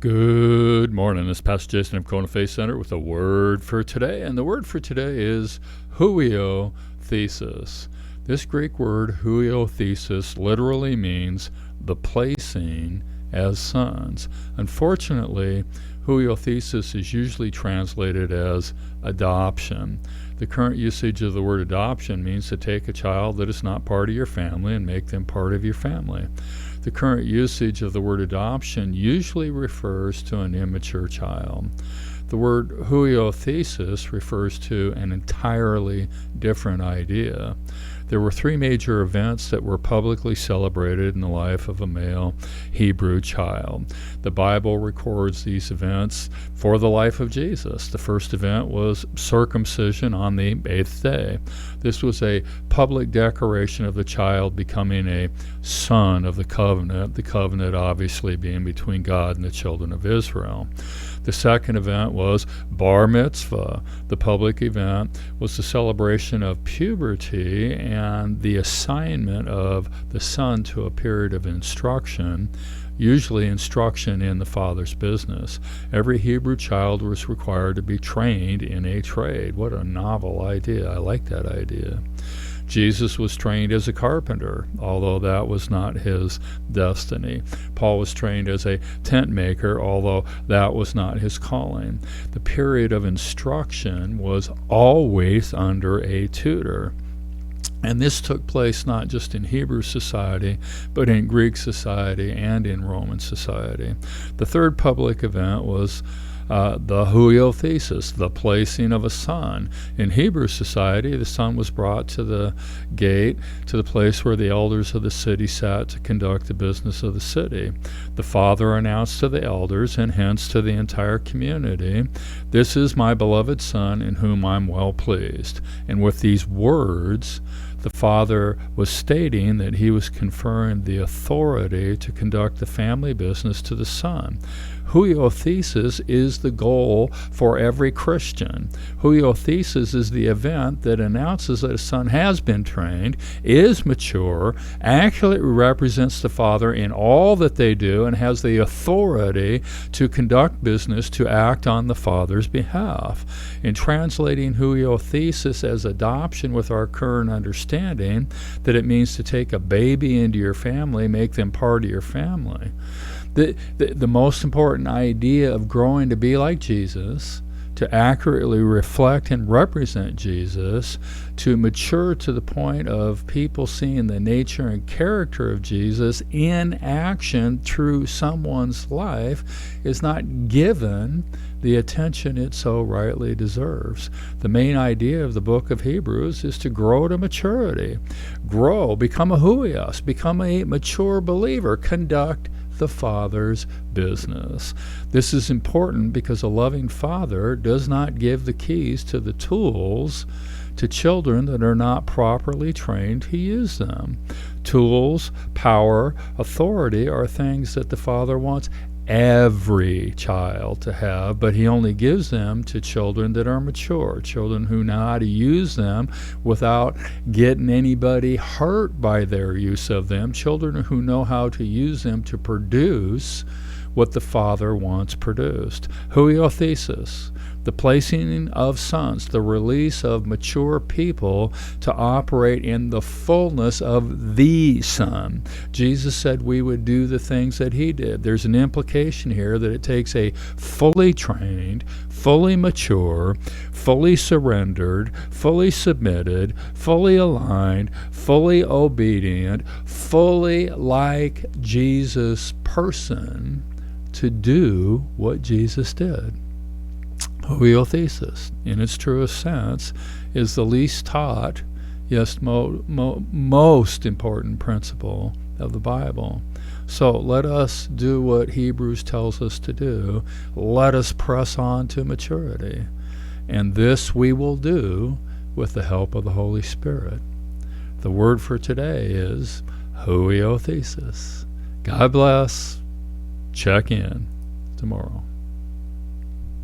Good morning. This is Pastor Jason of Kona Faith Center with a word for today. And the word for today is Huiothesis. This Greek word, Huiothesis, literally means the placing as sons. Unfortunately, Huiothesis is usually translated as adoption. The current usage of the word adoption means to take a child that is not part of your family and make them part of your family. The current usage of the word adoption usually refers to an immature child. The word huiothesis refers to an entirely different idea. There were three major events that were publicly celebrated in the life of a male Hebrew child. The Bible records these events for the life of Jesus. The first event was circumcision on the 8th day. This was a public declaration of the child becoming a son of the covenant obviously being between God and the children of Israel. The second event was bar mitzvah. The public event was the celebration of puberty and the assignment of the son to a period of instruction, usually instruction in the father's business. Every Hebrew child was required to be trained in a trade. What a novel idea. I like that idea. Jesus was trained as a carpenter, although that was not his destiny. Paul was trained as a tent maker, although that was not his calling. The period of instruction was always under a tutor. And this took place not just in Hebrew society, but in Greek society and in Roman society. The third public event was the Huiothesis, the placing of a son. In Hebrew society, the son was brought to the gate, to the place where the elders of the city sat to conduct the business of the city. The father announced to the elders, and hence to the entire community, "This is my beloved son in whom I'm well pleased." And with these words, the father was stating that he was conferring the authority to conduct the family business to the son. Huiothesis is the goal for every Christian. Huiothesis is the event that announces that a son has been trained, is mature, accurately represents the father in all that they do, and has the authority to conduct business, to act on the father's behalf. In translating Huiothesis as adoption with our current understanding, that it means to take a baby into your family, make them part of your family. The most important idea of growing to be like Jesus, to accurately reflect and represent Jesus, to mature to the point of people seeing the nature and character of Jesus in action through someone's life, is not given the attention it so rightly deserves. The main idea of the book of Hebrews is to grow to maturity. Grow, become a huios, become a mature believer, conduct the Father's business. This is important because a loving Father does not give the keys to the tools to children that are not properly trained to use them. Tools, power, authority are things that the Father wants every child to have, but he only gives them to children that are mature, children who know how to use them without getting anybody hurt by their use of them, children who know how to use them to produce what the Father wants produced. Huiothesis, the placing of sons, the release of mature people to operate in the fullness of the Son. Jesus said we would do the things that he did. There's an implication here that it takes a fully trained, fully mature, fully surrendered, fully submitted, fully aligned, fully obedient, fully like Jesus person to do what Jesus did. Huiothesis, in its truest sense, is the least taught, yes, most important principle of the Bible. So let us do what Hebrews tells us to do. Let us press on to maturity. And this we will do with the help of the Holy Spirit. The word for today is Huiothesis. God bless. Check in tomorrow.